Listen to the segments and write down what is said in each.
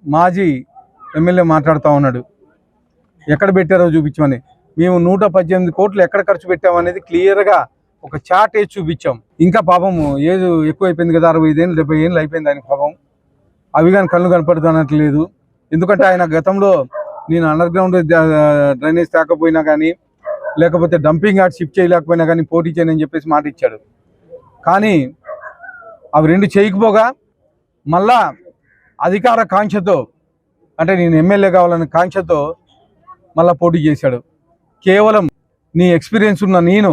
మాజీ ఎమ్మెల్యే మాట్లాడుతూ ఉన్నాడు, ఎక్కడ పెట్టారో చూపించమని. మేము 118 కోట్లు ఎక్కడ ఖర్చు పెట్టామనేది క్లియర్గా ఒక చార్ట్ వేసి చూపించాం. ఇంకా పాపం ఏజ్ ఎక్కువైపోయింది కదా, 65 ఏళ్ళు 70 ఏళ్ళు అయిపోయింది ఆయన పాపం. అవి కానీ కళ్ళు కనపడుతున్నట్లేదు. ఎందుకంటే ఆయన గతంలో నేను అండర్ గ్రౌండ్ డ్రైనేజ్ తేకపోయినా కానీ, లేకపోతే డంపింగ్ యార్డ్ షిఫ్ట్ చేయలేకపోయినా కానీ పోటీ చేయనని చెప్పేసి మాట ఇచ్చాడు. కానీ అవి రెండు చేయకపోగా మళ్ళా అధికార కాంక్షతో, అంటే నేను ఎమ్మెల్యే కావాలనే కాంక్షతో మళ్ళీ పోటీ చేశాడు. కేవలం నీ ఎక్స్పీరియన్స్ ఉన్న నేను,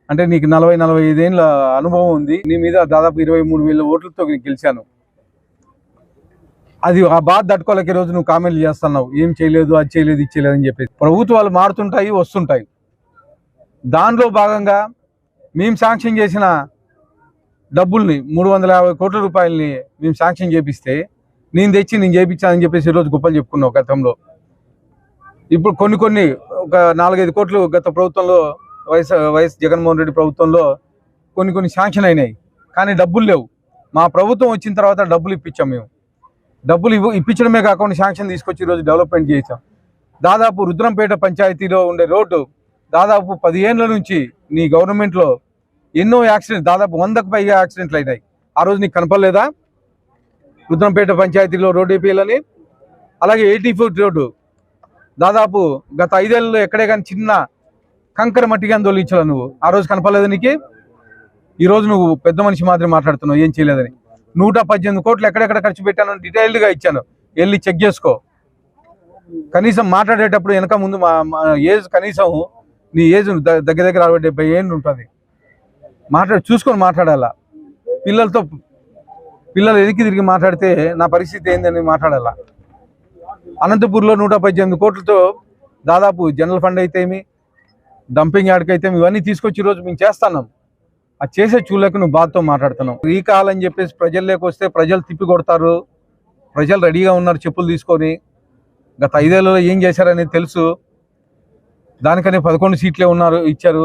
అంటే నీకు 40-45 ఏళ్ళ అనుభవం ఉంది, నీ మీద దాదాపు 23,000 ఓట్లతో నేను గెలిచాను. అది ఆ బాధ తట్టుకోలేక ఈరోజు నువ్వు కామెంట్లు చేస్తున్నావు, ఏం చేయలేదు, అది చేయలేదు, ఇది చేయలేదు అని చెప్పేసి. ప్రభుత్వాలు మారుతుంటాయి, వస్తుంటాయి. దానిలో భాగంగా మేము శాంక్షన్ చేసిన డబ్బుల్ని 350 కోట్ల రూపాయలని మేము శాంక్షన్ చేపిస్తే నేను చేయించానని చెప్పేసి ఈరోజు గొప్పలు చెప్పుకున్నావు గతంలో. ఇప్పుడు కొన్ని ఒక 4-5 కోట్లు గత ప్రభుత్వంలో వైఎస్ జగన్మోహన్ రెడ్డి ప్రభుత్వంలో కొన్ని శాంక్షన్ అయినాయి, కానీ డబ్బులు లేవు. మా ప్రభుత్వం వచ్చిన తర్వాత డబ్బులు ఇప్పించాం. మేము డబ్బులు ఇప్పించడమే కాకుండా శాంక్షన్ తీసుకొచ్చి ఈరోజు డెవలప్మెంట్ చేసాం. దాదాపు రుద్రంపేట పంచాయతీలో ఉండే రోడ్డు దాదాపు 10 ఏళ్ళ నుంచి నీ గవర్నమెంట్లో ఎన్నో యాక్సిడెంట్, దాదాపు 100కు పైగా యాక్సిడెంట్లు అయినాయి. ఆ రోజు నీకు కనపడలేదా రుద్రంపేట పంచాయతీలో రోడ్డు వేయాలని? అలాగే 80 ఫీట్ రోడ్డు దాదాపు గత 5 ఏళ్ళలో ఎక్కడే కానీ చిన్న కంకర మట్టి కానీ తొలగించాల నువ్వు. ఆ రోజు కనపడలేదు నీకు. ఈరోజు నువ్వు పెద్ద మనిషి మాత్రం మాట్లాడుతున్నావు ఏం చేయలేదని. 118 కోట్లు ఎక్కడెక్కడ ఖర్చు పెట్టాను డీటెయిల్డ్గా ఇచ్చాను, వెళ్ళి చెక్ చేసుకో. కనీసం మాట్లాడేటప్పుడు వెనక ముందు మా ఏజ్, కనీసం నీ ఏజ్ దగ్గర 60-70 ఏళ్ళు ఉంటుంది. చూసుకొని మాట్లాడాలా. పిల్లలు ఎదికి తిరిగి మాట్లాడితే నా పరిస్థితి ఏందని మాట్లాడాలా. అనంతపూర్లో 118 కోట్లతో దాదాపు జనరల్ ఫండ్ అయితే ఏమి, డంపింగ్ యార్డ్కి అయితే ఇవన్నీ తీసుకొచ్చి ఈరోజు మేము చేస్తున్నాం. అది చేసే చూడలేక నువ్వు బాధతో మాట్లాడుతున్నావు. రీకాల్ అని చెప్పేసి ప్రజల్లోకి వస్తే ప్రజలు తిప్పి కొడతారు. ప్రజలు రెడీగా ఉన్నారు చెప్పులు తీసుకొని. గత 5 ఏళ్ళలో ఏం చేశారనేది తెలుసు. దానికనే 11 సీట్లే ఇచ్చారు.